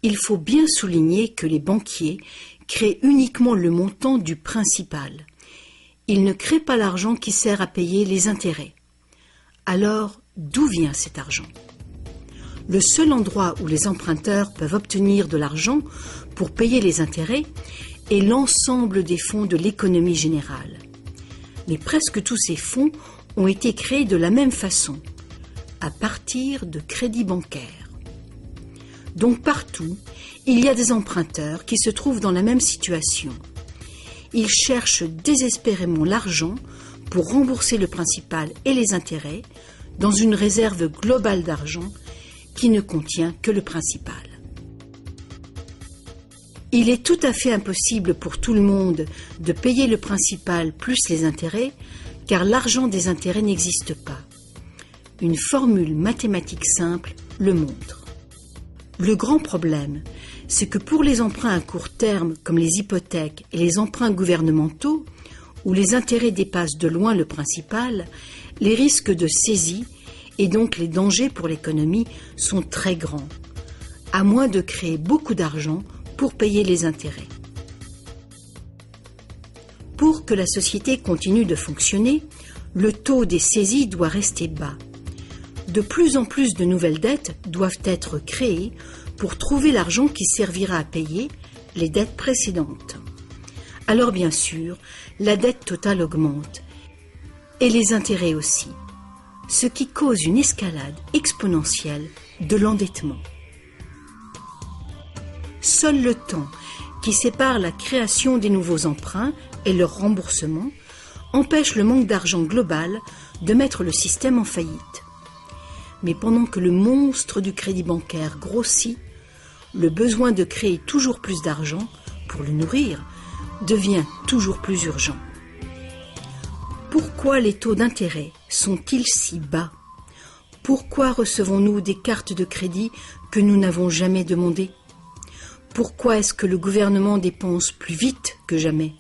Il faut bien souligner que les banquiers créent uniquement le montant du principal. Ils ne créent pas l'argent qui sert à payer les intérêts. Alors, d'où vient cet argent ? Le seul endroit où les emprunteurs peuvent obtenir de l'argent pour payer les intérêts est l'ensemble des fonds de l'économie générale. Mais presque tous ces fonds ont été créés de la même façon, à partir de crédits bancaires. Donc partout, il y a des emprunteurs qui se trouvent dans la même situation. Ils cherchent désespérément l'argent pour rembourser le principal et les intérêts dans une réserve globale d'argent qui ne contient que le principal. Il est tout à fait impossible pour tout le monde de payer le principal plus les intérêts, car l'argent des intérêts n'existe pas. Une formule mathématique simple le montre. Le grand problème, c'est que pour les emprunts à court terme, comme les hypothèques et les emprunts gouvernementaux, où les intérêts dépassent de loin le principal, les risques de saisie et donc les dangers pour l'économie sont très grands, à moins de créer beaucoup d'argent pour payer les intérêts. Pour que la société continue de fonctionner, le taux des saisies doit rester bas. De plus en plus de nouvelles dettes doivent être créées pour trouver l'argent qui servira à payer les dettes précédentes. Alors bien sûr, la dette totale augmente, et les intérêts aussi, ce qui cause une escalade exponentielle de l'endettement. Seul le temps qui sépare la création des nouveaux emprunts et leur remboursement empêche le manque d'argent global de mettre le système en faillite. Mais pendant que le monstre du crédit bancaire grossit, le besoin de créer toujours plus d'argent pour le nourrir devient toujours plus urgent. Pourquoi les taux d'intérêt sont-ils si bas ? Pourquoi recevons-nous des cartes de crédit que nous n'avons jamais demandées ? Pourquoi est-ce que le gouvernement dépense plus vite que jamais ?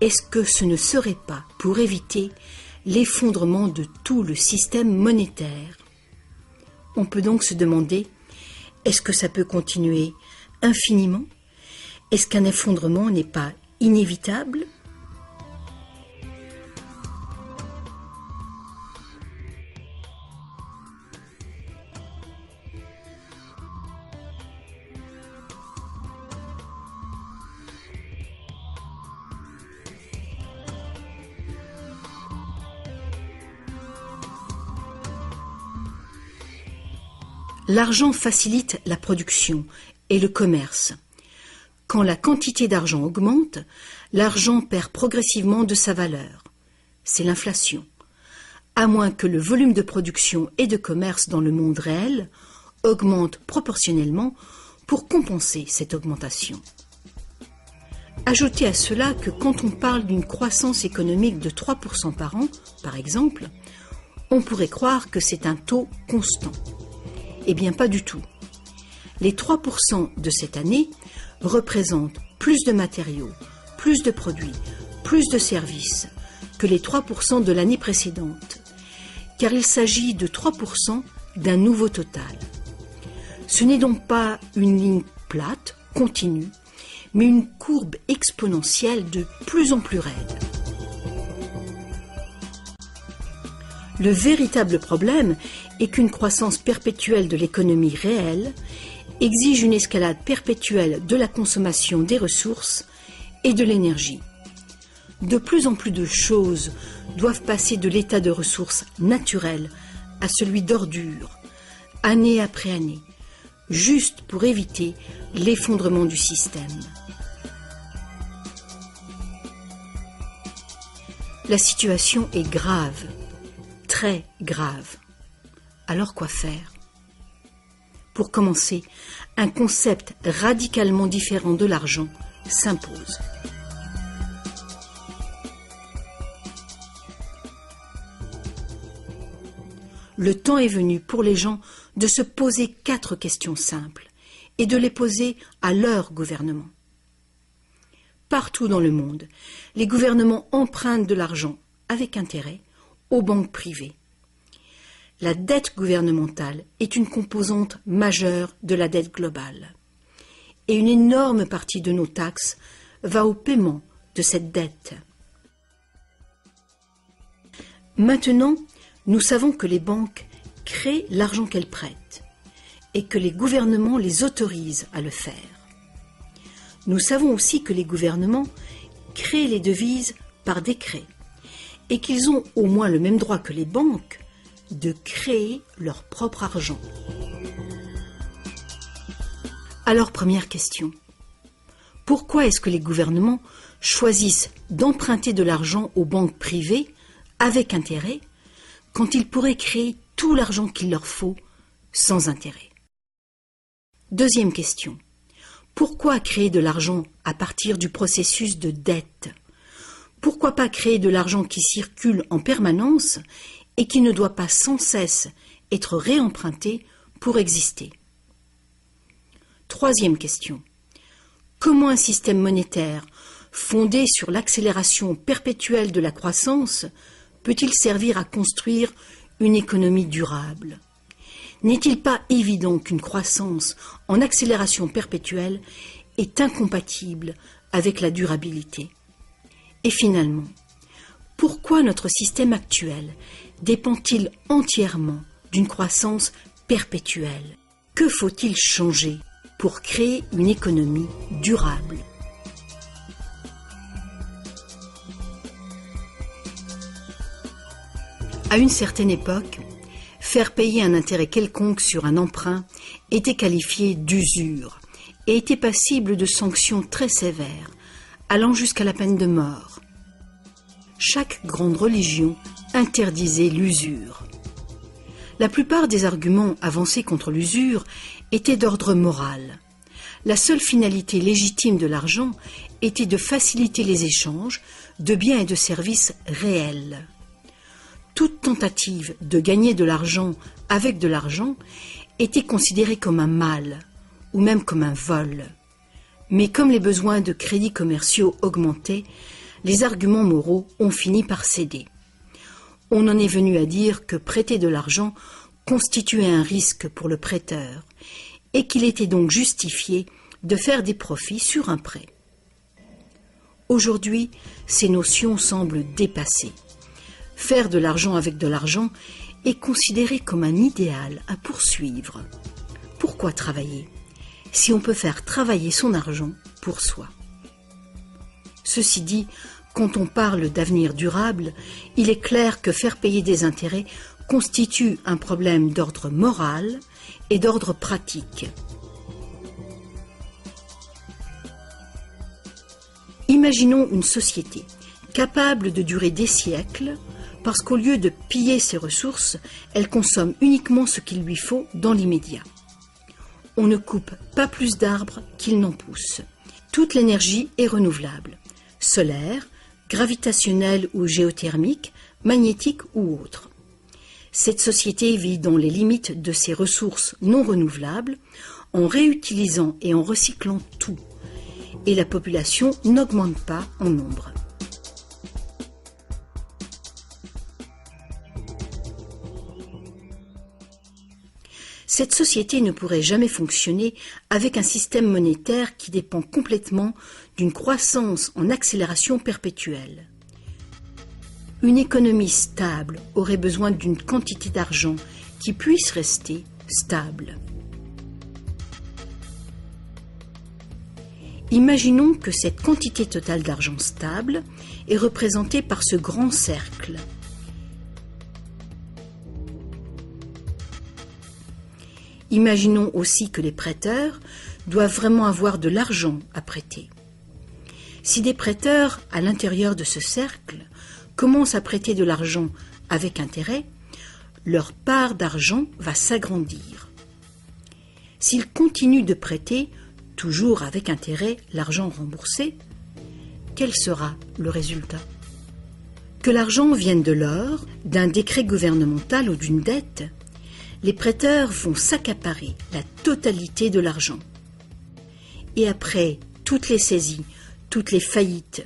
Est-ce que ce ne serait pas pour éviter l'effondrement de tout le système monétaire ? On peut donc se demander, est-ce que ça peut continuer infiniment ? Est-ce qu'un effondrement n'est pas inévitable ? L'argent facilite la production et le commerce. Quand la quantité d'argent augmente, l'argent perd progressivement de sa valeur. C'est l'inflation. À moins que le volume de production et de commerce dans le monde réel augmente proportionnellement pour compenser cette augmentation. Ajoutez à cela que quand on parle d'une croissance économique de 3% par an, par exemple, on pourrait croire que c'est un taux constant. Eh bien, pas du tout. Les 3% de cette année représentent plus de matériaux, plus de produits, plus de services que les 3% de l'année précédente, car il s'agit de 3% d'un nouveau total. Ce n'est donc pas une ligne plate, continue, mais une courbe exponentielle de plus en plus raide. Le véritable problème est qu'une croissance perpétuelle de l'économie réelle exige une escalade perpétuelle de la consommation des ressources et de l'énergie. De plus en plus de choses doivent passer de l'état de ressources naturelles à celui d'ordures, année après année, juste pour éviter l'effondrement du système. La situation est grave, très grave. Alors quoi faire ? Pour commencer, un concept radicalement différent de l'argent s'impose. Le temps est venu pour les gens de se poser 4 questions simples et de les poser à leur gouvernement. Partout dans le monde, les gouvernements empruntent de l'argent avec intérêt aux banques privées. La dette gouvernementale est une composante majeure de la dette globale. et une énorme partie de nos taxes va au paiement de cette dette. Maintenant, nous savons que les banques créent l'argent qu'elles prêtent et que les gouvernements les autorisent à le faire. Nous savons aussi que les gouvernements créent les devises par décret et qu'ils ont au moins le même droit que les banques de créer leur propre argent. Alors, première question. Pourquoi est-ce que les gouvernements choisissent d'emprunter de l'argent aux banques privées avec intérêt quand ils pourraient créer tout l'argent qu'il leur faut sans intérêt? Deuxième question. Pourquoi créer de l'argent à partir du processus de dette? Pourquoi pas créer de l'argent qui circule en permanence et qui ne doit pas sans cesse être réemprunté pour exister? Troisième question. Comment un système monétaire fondé sur l'accélération perpétuelle de la croissance peut-il servir à construire une économie durable? N'est-il pas évident qu'une croissance en accélération perpétuelle est incompatible avec la durabilité? Et finalement, pourquoi notre système actuel dépend-il entièrement d'une croissance perpétuelle? Que faut-il changer pour créer une économie durable? À une certaine époque, faire payer un intérêt quelconque sur un emprunt était qualifié d'usure et était passible de sanctions très sévères, allant jusqu'à la peine de mort. Chaque grande religion interdisait l'usure. La plupart des arguments avancés contre l'usure étaient d'ordre moral. La seule finalité légitime de l'argent était de faciliter les échanges de biens et de services réels. Toute tentative de gagner de l'argent avec de l'argent était considérée comme un mal, ou même comme un vol. Mais comme les besoins de crédits commerciaux augmentaient, les arguments moraux ont fini par céder. On en est venu à dire que prêter de l'argent constituait un risque pour le prêteur, et qu'il était donc justifié de faire des profits sur un prêt. Aujourd'hui, ces notions semblent dépassées. Faire de l'argent avec de l'argent est considéré comme un idéal à poursuivre. Pourquoi travailler si on peut faire travailler son argent pour soi? Ceci dit, quand on parle d'avenir durable, il est clair que faire payer des intérêts constitue un problème d'ordre moral et d'ordre pratique. Imaginons une société capable de durer des siècles parce qu'au lieu de piller ses ressources, elle consomme uniquement ce qu'il lui faut dans l'immédiat. On ne coupe pas plus d'arbres qu'il n'en pousse. Toute l'énergie est renouvelable, solaire, gravitationnelle ou géothermique, magnétique ou autre. Cette société vit dans les limites de ses ressources non renouvelables, en réutilisant et en recyclant tout. Et la population n'augmente pas en nombre. Cette société ne pourrait jamais fonctionner avec un système monétaire qui dépend complètement d'une croissance en accélération perpétuelle. Une économie stable aurait besoin d'une quantité d'argent qui puisse rester stable. Imaginons que cette quantité totale d'argent stable est représentée par ce grand cercle. Imaginons aussi que les prêteurs doivent vraiment avoir de l'argent à prêter. Si des prêteurs, à l'intérieur de ce cercle, commencent à prêter de l'argent avec intérêt, leur part d'argent va s'agrandir. S'ils continuent de prêter, toujours avec intérêt, l'argent remboursé, quel sera le résultat? Que l'argent vienne de l'or, d'un décret gouvernemental ou d'une dette, les prêteurs vont s'accaparer la totalité de l'argent. Et après toutes les saisies, toutes les faillites,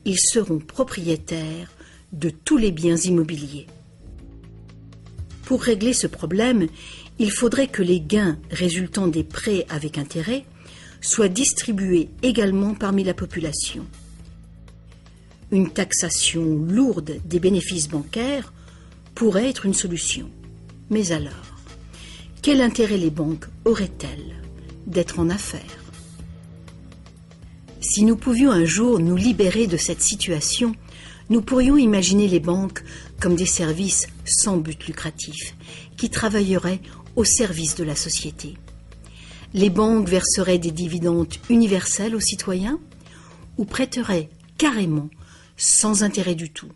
ils seront propriétaires de tous les biens immobiliers. Pour régler ce problème, il faudrait que les gains résultant des prêts avec intérêt soient distribuées également parmi la population. Une taxation lourde des bénéfices bancaires pourrait être une solution. Mais alors, quel intérêt les banques auraient-elles d'être en affaires? Si nous pouvions un jour nous libérer de cette situation, nous pourrions imaginer les banques comme des services sans but lucratif, qui travailleraient au service de la société. Les banques verseraient des dividendes universels aux citoyens ou prêteraient carrément sans intérêt du tout.